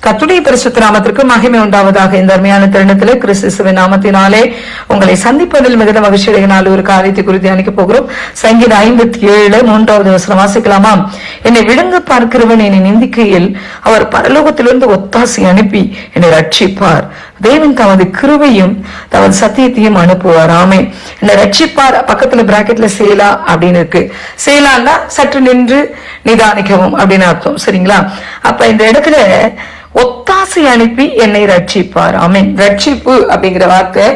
கர்த்தருடைய பரிசுத்த நாமத்திற்கு மகிமை உண்டாவதாக. இந்த அருமையான தருணத்திலே கிறிஸ்துவின் நாமத்தினாலே உங்களை சந்திப்பதில் மிகுந்த மகிழ்ச்சி அடைகினால் ஒரு காரியத்தை குறித்து அணிக்க போகிறோம். சங்கீதம் 57 3வது வசனம் வாசிக்கலாமா? என்னை விழுங்க பார்க்கிறவன் என்னை நிந்திக்கையில் அவர் பரலோகத்திலிருந்து ஒத்தாசை அனுப்பி என்னை ரட்சிப்பார். தேவன் தமது கிருபையும் தமது சத்தியத்தையும் அனுப்புவார். ஆமே. என்னை ரட்சிப்பார் பக்கத்துல பிராக்கெட்ல சேலா அப்படின்னு இருக்கு. சேலான்னா சற்று நின்று நிதானிக்கவும் அப்படின்னு அர்த்தம். சரிங்களா? அப்ப இந்த இடத்துல ஒத்தாசை அனுப்பி என்னை ரட்சிப்பார். ஆமீன். ரட்சிப்பு அப்படிங்கிற வார்த்தை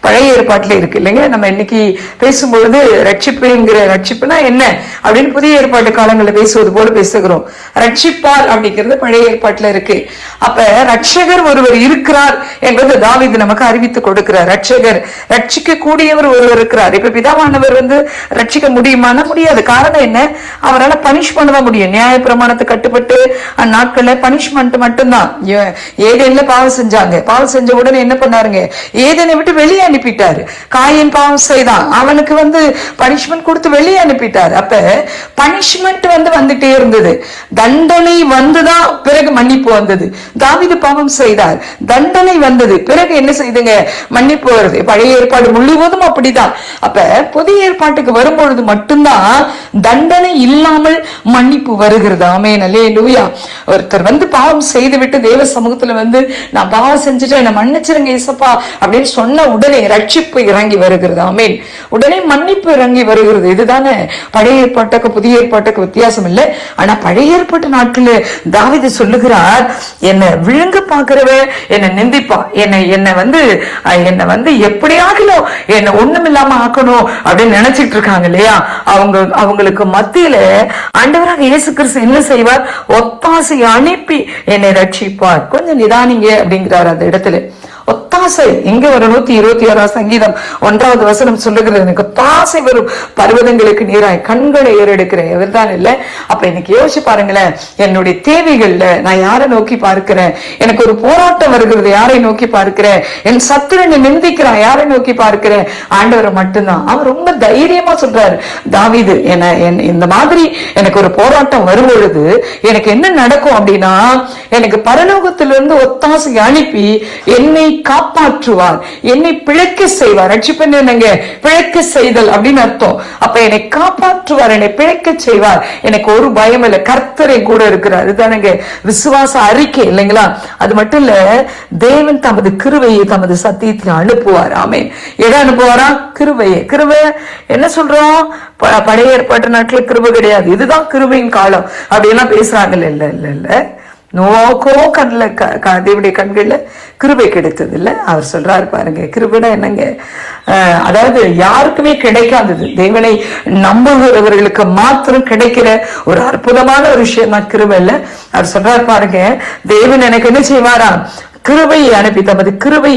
பழைய ஏற்பாட்டுல இருக்கு இல்லைங்க. நம்ம இன்னைக்கு பேசும்பொழுது ரட்சிப்புனா என்ன அப்படின்னு புதிய ஏற்பாட்டு காலங்களில் பேசுவது போல பேசுகிறோம். ரட்சிப்பால் அப்படிங்கிறது பழைய ஏற்பாட்டுல இருக்கு. அப்ப ரட்சகர் ஒருவர் இருக்கிறார் என்பது தாவீது நமக்கு அறிவித்து கொடுக்கிறார். ரட்சிக்க கூடியவர் ஒருவர் இருக்கிறார். இப்ப பிதாவானவர் ரட்சிக்க முடியுமானா முடியாது. காரணம் என்ன? அவரால் பனிஷ் பண்ணதான் முடியும். நியாய பிரமாணத்துக்கு கட்டுப்பட்டு அந்நாட்கள்ல பனிஷ்மெண்ட் மட்டும்தான். ஏதேன்ல பாவம் செஞ்சாங்க. பாவம் செஞ்ச உடனே என்ன பண்ணாருங்க? ஏதேனை விட்டு வெளியே அனுப்பிட்டாரு. காயின் பாவம் செய்தான், அவனுக்கு பனிஷ்மெண்ட் கொடுத்து வெளியே அனுப்பிட்டாரு. அப்ப பனிஷ்மெண்ட் வந்துட்டே இருந்தது. தண்டனை வந்துதான் பிறகு மன்னிப்பு வந்தது. தாவீது பாவம் செய்தார், தண்டனை வந்தது, பிறகு என்ன செய்துங்க? மன்னிப்பு வருது. பழைய ஏற்பாடு முழுவதும் அப்படிதான். அப்ப புதிய ஏற்பாட்டுக்கு வரும்பொழுது மட்டும்தான் தண்டனை இல்லாமல் மன்னிப்பு வருகிறது. ஆமென். அல்லேலூயா. ஒருத்தர் பாவம் செய்து விட்டு தேவ சமூகத்துல நான் பாவம் செஞ்சுட்டு என்ன மன்னிச்சிருங்க ஏசப்பா அப்படின்னு சொன்ன உடனே ரட்சிப்பு இறங்கி வருகிறது. ஆமீன். உடனே மன்னிப்பு இறங்கி வருகிறது. இதுதானே பழைய ஏற்பாட்டுக்கு புதிய ஏற்பாட்டுக்கு வித்தியாசம் இல்லை. ஆனா பழைய ஏற்பாட்டு நாட்கள் தாவீது சொல்லுகிறார், என்னை விழுங்க பாக்குறவ என்னை நிந்திப்பா, என்னை எப்படியாகலும் என்னை ஒண்ணும் இல்லாம ஆக்கணும் அப்படின்னு நினைச்சிட்டு இருக்காங்க இல்லையா? அவங்களுக்கு மத்தியில ஆண்டவராக இயேசு கிறிஸ்து என்ன செய்வார்? ஒத்தாசை அனுப்பி என்னை ரட்சிப்பார். கொஞ்சம் நிதானிங்க அப்படிங்கிறார் அந்த இடத்துல. ஒத்தாசை எங்க வரும்? 126 சங்கீதம் 1வது வசனம் சொல்லுகிறது, எனக்கு ஒத்தாசை வரும் பர்வதங்களுக்கு நீராய் கண்களை ஏறெடுக்கிறேன். எவர்தான் இல்ல. அப்ப இன்னைக்கு யோசிச்சு பாருங்களேன், என்னுடைய தேவைகள்ல நான் யாரை நோக்கி பார்க்கிறேன்? எனக்கு ஒரு போராட்டம் வருகிறது, யாரை நோக்கி பார்க்கிறேன்? என் சத்துருன்னு நிந்திக்கிறான், யாரை நோக்கி பார்க்கிறேன்? ஆண்டவரை மட்டும்தான். அவர் ரொம்ப தைரியமா சொல்றாரு தாவீது, இந்த மாதிரி எனக்கு ஒரு போராட்டம் வரும் பொழுது எனக்கு என்ன நடக்கும் அப்படின்னா, எனக்கு பரலோகத்திலிருந்து ஒத்தாசை அனுப்பி என்னை காப்பாற்றுவார், என்னை பிழைக்க செய்வார். ரட்சிப்பு என்னங்க? பிழைக்க செய்தல் அப்படின்னு அர்த்தம். அப்ப என்னை காப்பாற்றுவார், என்னை பிழைக்க செய்வார். எனக்கு ஒரு பயம் இல்லை, கர்த்தரை கூட இருக்கிறார். இதுதானங்க விசுவாச அறிக்கை இல்லைங்களா? அது மட்டும் இல்ல, தேவன் தமது கிருபையை தமது சத்தியத்தை அனுப்புவார். ஆமென். எதை அனுப்புவாரா? கிருபையை. கிருபை என்ன சொல்றோம்? பழைய ஏற்பாட்டு நாட்கள் கிருபை கிடையாது, இதுதான் கிருபையின் காலம் அப்படியெல்லாம் பேசுறாங்கல்ல. இல்ல இல்ல இல்ல, நோக்கோ தேவனுடைய கண்கள்ல கிருபை கிடைத்தது இல்ல. அவர் சொல்றாரு பாருங்க, கிருபைனா என்னங்க? அதாவது யாருக்குமே கிடைக்காதது, தேவனை நம்புகிறவர்களுக்கு மாத்திரம் கிடைக்கிற ஒரு அற்புதமான ஒரு விஷயம் தான் கிருபை இல்ல. அவர் சொல்றாரு பாருங்க, தேவன் எனக்கு என்ன செய்வாரா? கிருபையை அனுப்பி தமது கிருபை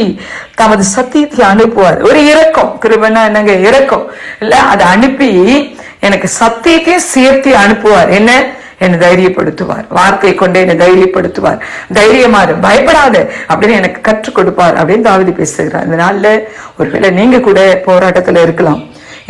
தமது சத்தியத்தை அனுப்புவார். ஒரு இரக்கம். கிருபைனா என்னங்க? இரக்கம் இல்ல. அதை அனுப்பி எனக்கு சத்தியத்தையும் சேர்த்து அனுப்புவார். என்னை தைரியப்படுத்துவார். வார்த்தை கொண்டு என்னை தைரியப்படுத்துவார். தைரியமாறு, பயப்படாத அப்படின்னு எனக்கு கற்றுக் கொடுப்பார் அப்படின்னு தாவீது பேசுகிறார். இந்த நாள்ல ஒருவேளை நீங்க கூட போராட்டத்துல இருக்கலாம்,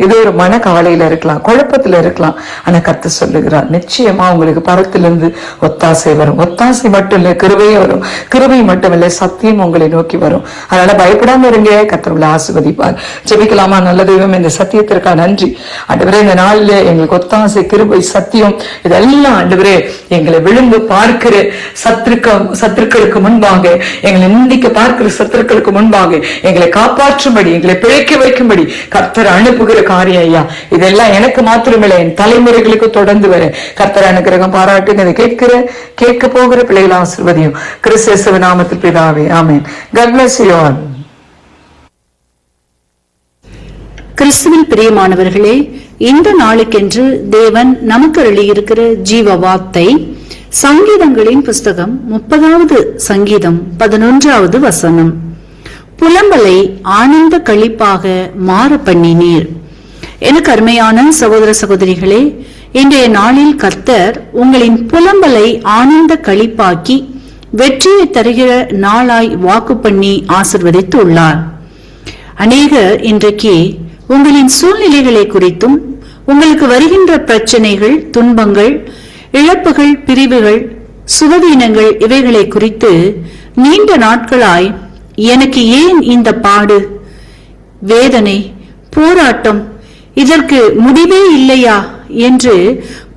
இது ஒரு மன கவலையில இருக்கலாம், குழப்பத்துல இருக்கலாம். ஆனா கர்த்தர் சொல்லுகிறார், நிச்சயமா உங்களுக்கு பரத்திலிருந்து ஒத்தாசை வரும். ஒத்தாசை மட்டும் இல்ல, கிருபையும் வரும். கிருபை மட்டும் இல்ல, சத்தியம் உங்களை நோக்கி வரும். அதனால பயப்படாம இருங்க, கர்த்தர் உங்களை ஆசீர்வதிப்பார். ஜெபிக்கலாமா? நல்ல தெய்வம், இந்த சத்தியத்திற்காக நன்றி ஆண்டவரே. இந்த நாள்ல எங்களுக்கு ஒத்தாசை, கிருபை, சத்தியம் இதெல்லாம் ஆண்டவரே எங்களை விழுந்து பார்க்கிற சத்துருக்களுக்கு முன்பாக, எங்களை நிந்திக்க பார்க்கிற சத்துருக்களுக்கு முன்பாக எங்களை காப்பாற்றும்படி, எங்களை பிழைக்க வைக்கும்படி கர்த்தர் அனுப்புகிற காரியம் ஐயா. இதெல்லாம் எனக்கு மாத்திரமில்லை, என் தலைமுறைகளுக்கு தொடர்ந்து வர கர்த்தர் அனுக்கிரகம் பாராட்டுங்க. இதை கேட்க போகிற பிள்ளைகள் ஆசீர்வதியும் கிறிஸ்து நாமத்தில் பிதாவே. ஆமென். God bless you all. கிறிஸ்துவில் பிரியமானவர்களே, இந்த நாளுக்கென்று தேவன் நமக்கு அருளியிருக்கிற ஜீவ வார்த்தை சங்கீதங்களின் புஸ்தகம் 30வது சங்கீதம் 11வது வசனம். புலம்பலை ஆனந்த களிப்பாக மாற பண்ணினீர். எனக்கு அருமையான சகோதர சகோதரிகளே, இன்றைய நாளில் கர்த்தர் உங்களின் புலம்பலை ஆனந்த களிப்பாக்கி வெற்றியை தருகிற நாளாய் வாக்கு பண்ணி ஆசிர்வதித்து உள்ளார். அநேகர் இன்றைக்கு உங்களின் சூழ்நிலைகளை குறித்தும், உங்களுக்கு வருகின்ற பிரச்சனைகள், துன்பங்கள், இழப்புகள், பிரிவுகள், சுகவீனங்கள் இவைகளை குறித்து நீண்ட நாட்களாய் எனக்கு ஏன் இந்த பாடு, வேதனை, போராட்டம், இதற்கு முடிவே இல்லையா என்று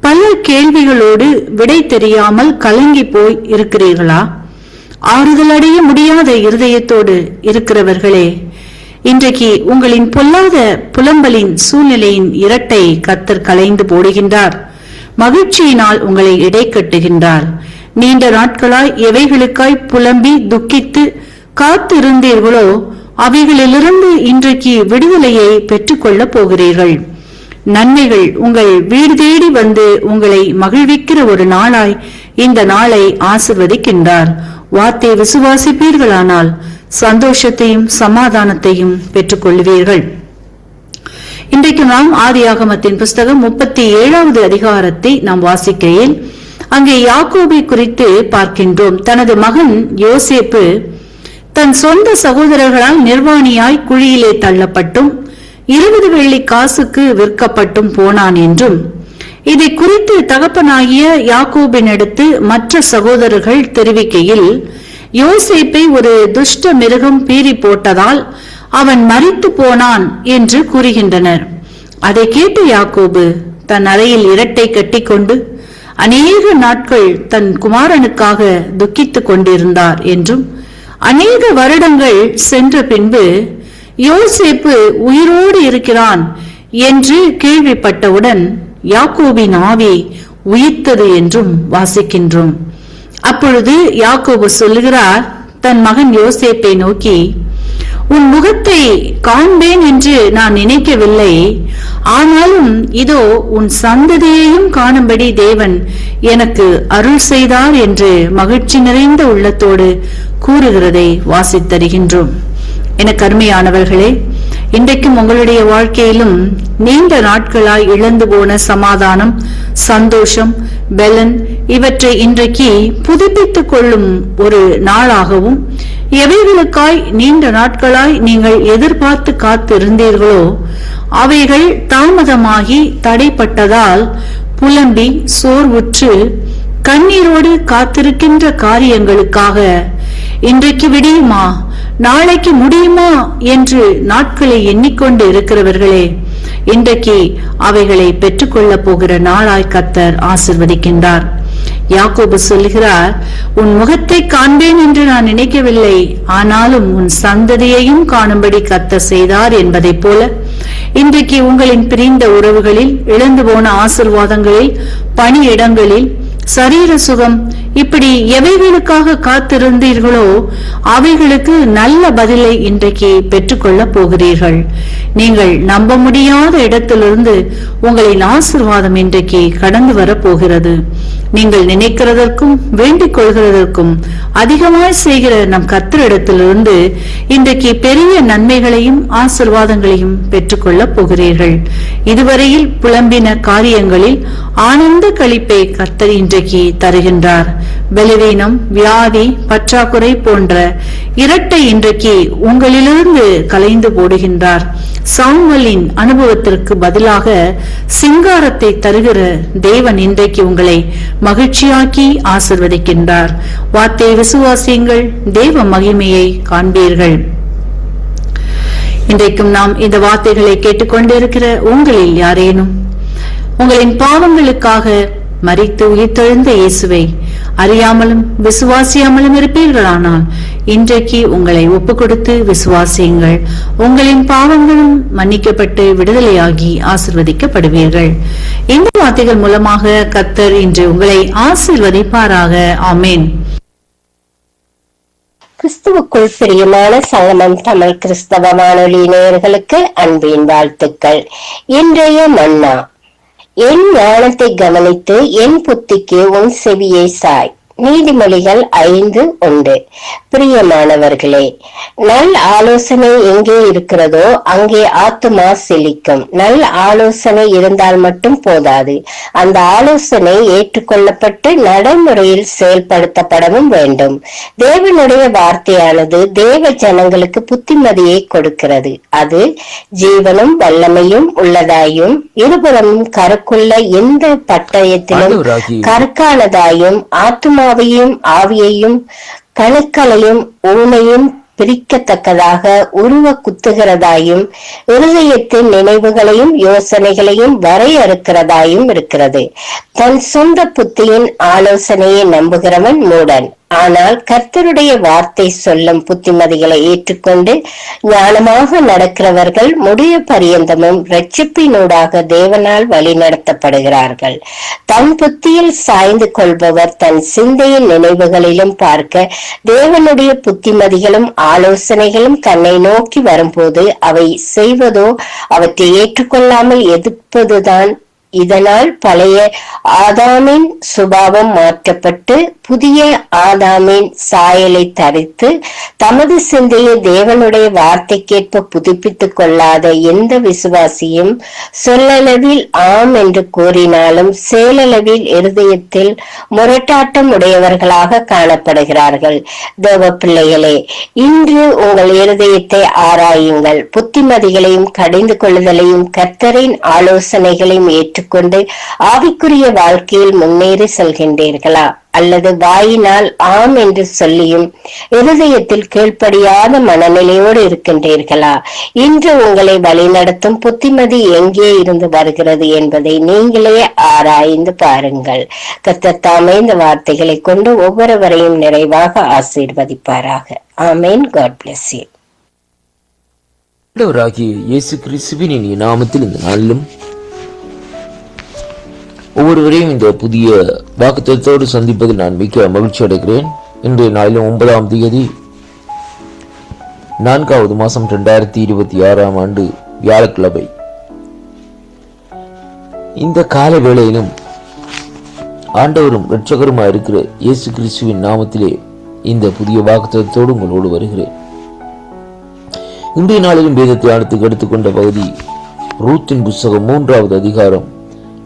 பல கேள்விகளோடு விடை தெரியாமல் கலங்கி போய் இருக்கிறீர்களா? ஆறுதல் அடைய முடியாத இருதயத்தோடு இருக்கிறவர்களே, இன்றைக்கு உங்களின் பொல்லாத புலம்பலின் சூழ்நிலையின் இரட்டை கர்த்தர் களைந்து போடுகின்றார். மகிழ்ச்சியினால் உங்களை இடை கட்டுகின்றார். நீண்ட நாட்களாய் எவைகளுக்காய் புலம்பி துக்கித்து காத்திருந்தீர்களோ அவைகளிலிருந்து இன்றைக்கு விடுதலையை பெற்றுக் கொள்ளப் போகிறீர்கள். நன்மைகள் உங்கள் வீடு தேடி வந்து உங்களை மகிழ்விக்கிற ஒரு நாளாய் இந்த நாளை ஆசிர்வதிக்கின்றார். வார்த்தை விசுவாசிப்பீர்களானால் சந்தோஷத்தையும் சமாதானத்தையும் பெற்றுக் கொள்வீர்கள். இன்றைக்கு நாம் ஆதியாகமத்தின் புஸ்தகம் 37வது அதிகாரத்தை நாம் வாசிக்கையில் அங்கே யாக்கோபை குறித்து பார்க்கின்றோம். தனது மகன் யோசேப்பு தன் சொந்த சகோதரர்களால் நிர்வாணியாய் குழியிலே தள்ளப்பட்டும் 20 வெள்ளி காசுக்கு விற்கப்பட்டும் போனான் என்றும், இதை குறித்து தகப்பனாகிய யாக்கோபினடுத்து மற்ற சகோதரர்கள் தெரிவிக்கையில், யோசேப்பை ஒரு துஷ்ட மிருகம் பீறி போட்டதால் அவன் மரித்து போனான் என்று கூறுகின்றனர். அதை கேட்டு யாக்கோபு தன் அறையில் இரட்டை கட்டிக்கொண்டு அநேக நாட்கள் தன் குமாரனுக்காக துக்கித்துக் கொண்டிருந்தார் என்றும், அநேக வருடங்கள் சென்ற பின்பு யோசேப்பு உயிரோடு இருக்கிறான் என்று கேள்விப்பட்டவுடன் யாக்கோபின் ஆவி உயிர்த்தது என்றும் வாசிக்கின்றோம். அப்பொழுது யாக்கோபு சொல்லுகிறார் தன் மகன் யோசேப்பை நோக்கி, உன் முகத்தை காண்பேன் என்று நான் நினைக்கவில்லை, ஆனாலும் இதோ உன் சந்ததியையும் காணும்படி தேவன் எனக்கு அருள் செய்தார் என்று மகிழ்ச்சி நிறைந்த உள்ளத்தோடு கூறுகிறதை வாசித்தருகின்றோம். எனக்கு அருமையானவர்களே, இன்றைக்கும் உங்களுடைய வாழ்க்கையிலும் நீண்ட நாட்களாய் இழந்து போன சமாதானம், சந்தோஷம், பலன் இவற்றை இன்றைக்கு புதுப்பித்துக் கொள்ளும் ஒரு நாளாகவும், எவைகளுக்காய் நீண்ட நாட்களாய் நீங்கள் எதிர்பார்த்து காத்திருந்தீர்களோ அவைகள் தாமதமாகி தடைப்பட்டதால் புலம்பி சோர்வுற்று கண்ணீரோடு காத்திருக்கின்ற காரியங்களுக்காக இன்றைக்கு விடியுமா, நாளைக்கு முடியுமா என்று நாட்களை எண்ணிக்கொண்டு இருக்கிறவர்களே, இன்றைக்கு அவைகளை பெற்றுக்கொள்ளப் போகிற நாளாய் கர்த்தர் ஆசிர்வதிக்கின்றார். யாக்கோபு சொல்லுகிறார், உன் முகத்தை காண்பேன் என்று நான் நினைக்கவில்லை, ஆனாலும் உன் சந்ததியையும் காணும்படி கர்த்தர் செய்தார் என்பதை போல இன்றைக்கு உங்களின் பிரிந்த உறவுகளில், இழந்து போன ஆசீர்வாதங்களில், பணியிடங்களில், சரீர சுகம், இப்படி எவைகளுக்காக காத்திருந்தீர்களோ அவைகளுக்கு நல்ல பதிலை இன்றைக்கு பெற்றுக்கொள்ள போகிறீர்கள். நீங்கள் நம்ப முடியாத இடத்திலிருந்து உங்களின் ஆசீர்வாதம் இன்றைக்கு கடந்து வர போகிறது. நீங்கள் நினைக்கிறதற்கும் வேண்டிக் கொள்கிறதற்கும் அதிகமாய் செய்கிற நம் கர்த்தரிடத்திலிருந்து இன்றைக்கு பெரிய நன்மைகளையும் ஆசீர்வாதங்களையும் பெற்றுக்கொள்ள போகிறீர்கள். இதுவரையில் புலம்பின காரியங்களில் ஆனந்த களிப்பை கர்த்தர் இன்றைக்கு தருகின்றார். பலவீனம், வியாதி, பற்றாக்குறை போன்ற இரட்டை இன்றைக்கு உங்களிலிருந்து கலைந்து போடுகின்றார். சாமுவேலின் அனுபவத்திற்கு பதிலாக சிங்காரத்தை தருகிற தேவன் இன்றைக்கு உங்களை மகிழ்ச்சியாக்கி ஆசிர்வதிக்கின்றார். வார்த்தை விசுவாசியுங்கள், தேவ மகிமையை காண்பீர்கள். இன்றைக்கும் நாம் இந்த வார்த்தைகளை கேட்டுக்கொண்டிருக்கிற உங்களில் யாரேனும் உங்களின் பாவங்களுக்காக மரித்து உயிர்த்தெழுந்த இயேசுவை அறியாமலும் விசுவாசியாமலும் இருப்பீர்களானால் இன்றைக்கு உங்களை ஒப்பு கொடுத்து விசுவாசியுங்கள். உங்களின் பாவங்களும் மன்னிக்கப்பட்டு விடுதலையாகி ஆசிர்வதிக்கப்படுவீர்கள். இந்த வார்த்தைகள் மூலமாக கர்த்தர் இன்று உங்களை ஆசிர்வதிப்பாராக. ஆமேன். கிறிஸ்துவுக்குள் பிரியமான சங்கமம் தமிழ் கிறிஸ்தவ வானொலி நேயர்களுக்கு அன்பின் வாழ்த்துக்கள். இன்றைய மன்னா, என் ஞானத்தை கவனித்து என் புத்திக்கு உன் செவியை சாய். நீதிமொழிகள் 5:1. பிரியமானவர்களே, நல் ஆலோசனை எங்கே இருக்கிறதோ அங்கே ஆத்துமா செழிக்கும். நல் ஆலோசனை இருந்தால் மட்டும் போதாது, அந்த ஆலோசனை ஏற்றுக்கொள்ளப்பட்டு நடைமுறையில் செயல்படுத்தப்படவும் வேண்டும். தேவனுடைய வார்த்தையானது தேவ ஜனங்களுக்கு புத்திமதியை கொடுக்கிறது. அது ஜீவனும் வல்லமையும் உள்ளதாயும் இருபுறமும் கருக்குள்ள எந்த பட்டயத்திலும் கற்கானதாயும் ஆத்துமா ஆத்மாவையும் ஆவியையும் கணுக்களையும் ஊனையும் பிரிக்கத்தக்கதாக உருவ குத்துகிறதாயும் இருதயத்தின் நினைவுகளையும் யோசனைகளையும் வரையறுக்கிறதாயும் இருக்கிறது. தன் சொந்த புத்தியின் ஆலோசனையை நம்புகிறவன் மூடன். ஆனால் கர்த்தருடைய வார்த்தை சொல்லும் புத்திமதிகளை ஏற்றுக்கொண்டு ஞானமாக நடக்கிறவர்கள் முடிய பரியந்தமும் இரட்சிப்பினூடாக தேவனால் வழி நடத்தப்படுகிறார்கள். தன் புத்தியில் சாய்ந்து கொள்பவர் தன் சிந்தையின் நினைவுகளிலும் பார்க்க தேவனுடைய புத்திமதிகளும் ஆலோசனைகளும் தன்னை நோக்கி வரும்போது அவை செய்வதோ அவற்றை ஏற்றுக்கொள்ளாமல் எதிர்ப்பதுதான். இதனால் பழைய ஆதாமின் சுபாவம் மாற்றப்பட்டு புதிய ஆதாமின் சாயலை தரித்து தமது சிந்தையை தேவனுடைய வார்த்தைக்கேற்ப புதுப்பித்துக் கொள்ளாத எந்த விசுவாசியும் சொல்லளவில் ஆம் என்று கூறினாலும் செயலளவில் இருதயத்தில் முரட்டாட்டம் உடையவர்களாக காணப்படுகிறார்கள். தேவ பிள்ளைகளே, இன்று உங்கள் இருதயத்தை ஆராயுங்கள். புத்திமதிகளையும் கடிந்து கொள்ளுதலையும் கர்த்தரின் ஆலோசனைகளையும் ஏற்றுக்கொண்டு ஆவிக்குரிய வாழ்க்கையில் முன்னேறி செல்கின்றீர்களா? அல்லது வாயினால் ஆம் என்று சொல்லியும் இருதயத்தில் கீழ்ப்படியாத மனநிலையோடு இருக்கின்றீர்களா? இன்று உங்களை வழிநடத்தும் புத்திமதி எங்கே இருந்து வருகிறது என்பதை நீங்களே ஆராய்ந்து பாருங்கள். கர்த்தர் தாமே இந்த வார்த்தைகளை கொண்டு ஒவ்வொருவரையும் நிறைவாக ஆசீர்வதிப்பாராக. ஆமேன். God bless you. ஆண்டவராகிய இயேசு கிறிஸ்துவின் இனிய நாமத்தில் இந்த நாளிலும் ஒவ்வொருவரையும் இந்த புதிய வாக்குத்தத்தோடு சந்திப்பதில் நான் மிக்க மகிழ்ச்சி அடைகிறேன். இன்றைய நாளிலும் 9ஆம் தேதி 4வது மாதம் 2026ஆம் ஆண்டு வியாழக்கிழமை. இந்த கால வேளையிலும் ஆண்டவரும் இரட்சகருமாய் இருக்கிற இயேசு கிறிஸ்துவின் நாமத்திலே இந்த புதிய வாக்குத்தத்தோடு உங்களோடு வருகிறேன். இன்றைய நாளிலும் வேதத்தை எடுத்துக்கொண்ட பகுதி ரூத்தின் புஸ்தகம் 3வது அதிகாரம்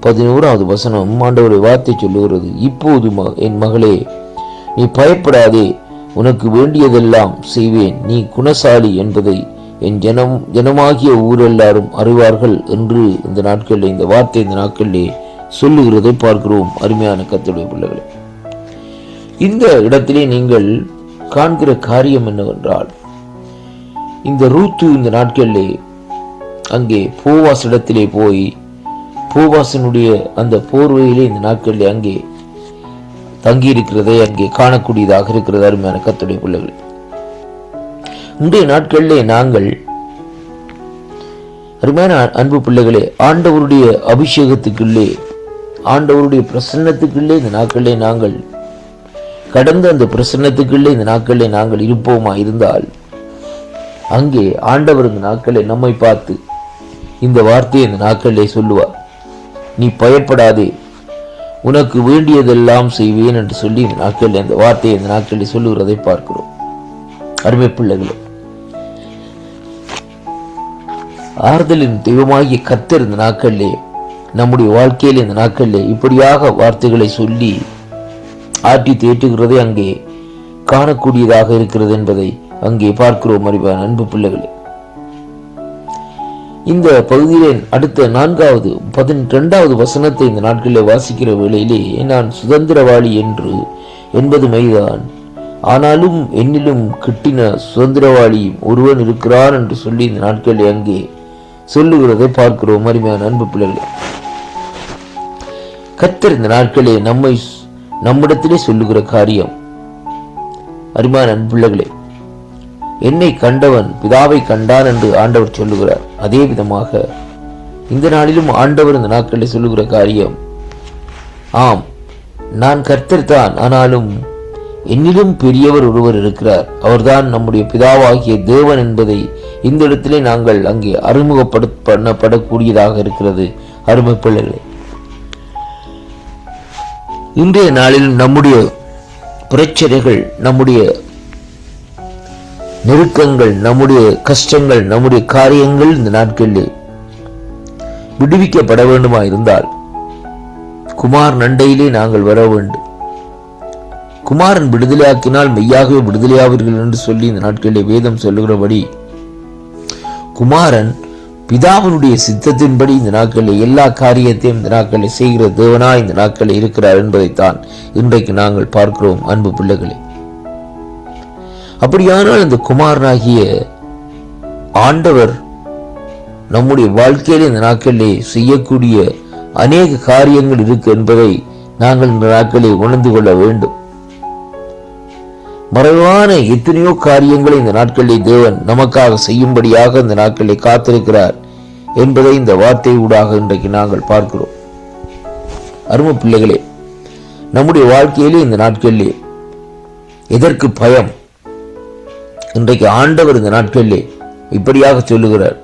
11வது வசனம். ஆண்டவருடைய வார்த்தை சொல்லுகிறது, இப்போது என் மகளே, நீ பயப்படாதே, உனக்கு வேண்டியதெல்லாம் செய்வேன், நீ குணசாலி என்பதை என் ஜனமாகிய ஊரெல்லாரும் அறிவார்கள் என்று இந்த நாட்களில் இந்த வார்த்தை இந்த நாட்களிலே சொல்லுகிறதை பார்க்கிறோம். அருமையான கர்த்தருடைய பிள்ளைகளே, இந்த இடத்திலே நீங்கள் காண்கிற காரியம் என்னவென்றால், இந்த ரூத்து இந்த நாட்களிலே அங்கே போவாஸ் இடத்திலே போய் போவாசனுடைய அந்த போர்வையிலே இந்த நாட்களிலே அங்கே தங்கி இருக்கிறதை அங்கே காணக்கூடியதாக இருக்கிறது. அருமையான கர்த்தருடைய பிள்ளைகளே, இன்றைய நாட்களிலே நாங்கள் அருமையான அன்பு பிள்ளைகளே, ஆண்டவருடைய அபிஷேகத்துக்குள்ளே ஆண்டவருடைய பிரசன்னத்துக்குள்ளே இந்த நாட்களிலே நாங்கள் கடந்த அந்த பிரசன்னத்துக்குள்ளே இந்த நாட்களிலே நாங்கள் இருப்போமா இருந்தால் அங்கே ஆண்டவர் இந்த நாட்களை நம்மை பார்த்து இந்த வார்த்தையை இந்த நாட்களிலே சொல்லுவார், நீ பயப்படாதே, உனக்கு வேண்டியதெல்லாம் செய்வேன் என்று சொல்லி இந்த நாட்களில் அந்த வார்த்தையை இந்த நாட்களில் சொல்லுகிறதை பார்க்கிறோம். அருமை பிள்ளைகளே, ஆறுதலின் தெய்வமாகிய கர்த்தர் இந்த நாட்களிலே நம்முடைய வாழ்க்கையில் இந்த நாட்களிலே இப்படியாக வார்த்தைகளை சொல்லி ஆற்றி தேற்றுகிறதை அங்கே காணக்கூடியதாக இருக்கிறது என்பதை அங்கே பார்க்கிறோம். அறிவான அன்பு பிள்ளைகளே, இந்த பகுதியிலே அடுத்த 4வது 12வது வசனத்தை இந்த நாட்களிலே வாசிக்கிற வேளையிலே, நான் சுதந்திரவாளி என்பது மெய்தான், ஆனாலும் என்னிலும் கிட்டின சுதந்திரவாளி ஒருவன் இருக்கிறான் என்று சொல்லி இந்த நாட்களிலே அங்கே சொல்லுகிறதை பார்க்கிறோம். அருமையான அன்பு பிள்ளைகளே, கர்த்தர் இந்த நாட்களே நம்மிடத்திலே சொல்லுகிற காரியம், அருமையான அன்பு பிள்ளைகளே, என்னை கண்டவன் பிதாவை கண்டான் என்று ஆண்டவர் சொல்லுகிறார். அதே விதமாக இந்த நாளிலும் ஆண்டவர் இந்த நாட்களில் சொல்லுகிற காரியம், ஆம், நான் கர்த்தர் தான், ஆனாலும் என்னிலும் பெரியவர் ஒருவர் இருக்கிறார், அவர்தான் நம்முடைய பிதாவாகிய தேவன் என்பதை இந்த இடத்திலே நாங்கள் அங்கே அறிமுகப்படுத்தப்படக்கூடியதாக இருக்கிறது. அருமை பிள்ளைகளே, இன்றைய நாளில் நம்முடைய பிரச்சனைகள், நம்முடைய நெருக்கங்கள், நம்முடைய கஷ்டங்கள், நம்முடைய காரியங்கள் இந்த நாட்களில் விடுவிக்கப்பட வேண்டுமா இருந்தால் குமார் நண்டையிலே நாங்கள் வர வேண்டும். குமாரன் விடுதலையாக்கினால் மெய்யாகவே விடுதலையாவீர்கள் என்று சொல்லி இந்த நாட்களிலே வேதம் சொல்லுகிறபடி குமாரன் பிதாவினுடைய சித்தத்தின்படி இந்த நாட்களில் எல்லா காரியத்தையும் இந்த நாட்களில் செய்கிற தேவனா இந்த நாட்களில் இருக்கிறார் என்பதைத்தான் இன்றைக்கு நாங்கள் பார்க்கிறோம். அன்பு பிள்ளைகளே, அப்படியானால் இந்த குமாரனாகிய ஆண்டவர் நம்முடைய வாழ்க்கையில இந்த நாட்களிலே செய்யக்கூடிய அநேக காரியங்கள் இருக்கு என்பதை நாங்கள் இந்த நாட்களில் உணர்ந்து கொள்ள வேண்டும். மறைவான எத்தனையோ காரியங்களை இந்த நாட்களில் தேவன் நமக்காக செய்யும்படியாக இந்த நாட்களில் காத்திருக்கிறார் என்பதை இந்த வார்த்தை ஊடாக இன்றைக்கு நாங்கள் பார்க்கிறோம். அருமை பிள்ளைகளே, நம்முடைய வாழ்க்கையிலே இந்த நாட்களிலே எதற்கு பயம்? இன்றைக்கு ஆண்டவர் இந்த நாட்களிலே இப்படியாக சொல்லுகிறார்,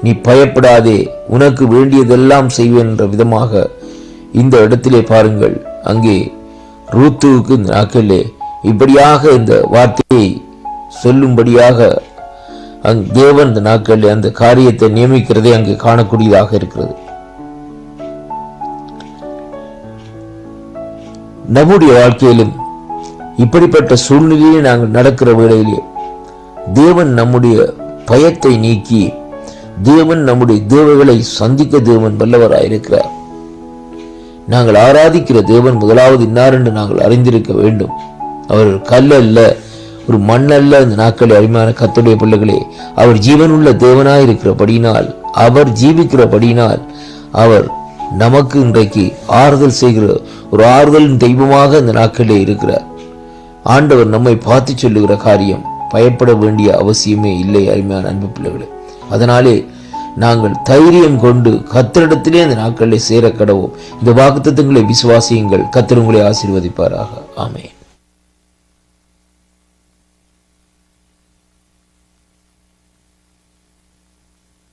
நீ பயப்படாதே, உனக்கு வேண்டியதெல்லாம் செய்வேன் என்ற விதமாக இந்த இடத்திலே பாருங்கள். அங்கே ரூத்துவுக்கு இந்த நாட்களிலே இப்படியாக இந்த வார்த்தையை சொல்லும்படியாக தேவன் இந்த நாட்களில் அந்த காரியத்தை நியமிக்கிறதை அங்கே காணக்கூடியதாக இருக்கிறது. நம்முடைய வாழ்க்கையிலும் இப்படிப்பட்ட சூழ்நிலையை நாங்கள் நடக்கிற வேளையிலே தேவன் நம்முடைய பயத்தை நீக்கி தேவன் நம்முடைய தேவைகளை சந்திக்க தேவன் வல்லவராயிருக்கிறார். நாங்கள் ஆராதிக்கிற தேவன் முதலாவது இன்னார் என்று நாங்கள் அறிந்திருக்க வேண்டும். அவர் கல் அல்ல, ஒரு மண்ணல்ல. இந்த நாட்களில் அருமையான கர்த்தருடைய பிள்ளைகளே, அவர் ஜீவனுள்ள தேவனாயிருக்கிறபடியினால், அவர் ஜீவிக்கிறபடியினால் அவர் நமக்கு இன்றைக்கு ஆறுதல் செய்கிற ஒரு ஆறுதலின் தெய்வமாக இந்த நாட்களிலே இருக்கிறார். ஆண்டவர் நம்மை பார்த்து சொல்லுகிற காரியம் பயப்பட வேண்டிய அவசியமே இல்லை. அருமையான அன்பு பிள்ளைகளே, அதனாலே நாங்கள் தைரியம் கொண்டு கர்த்தரிடத்திலே அந்த நாட்களிலே சேர கடவோம். இந்த வாக்குத்தத்தங்களை விசுவாசியுங்கள். கர்த்தர் உங்களை ஆசீர்வதிப்பாராக. ஆமென்.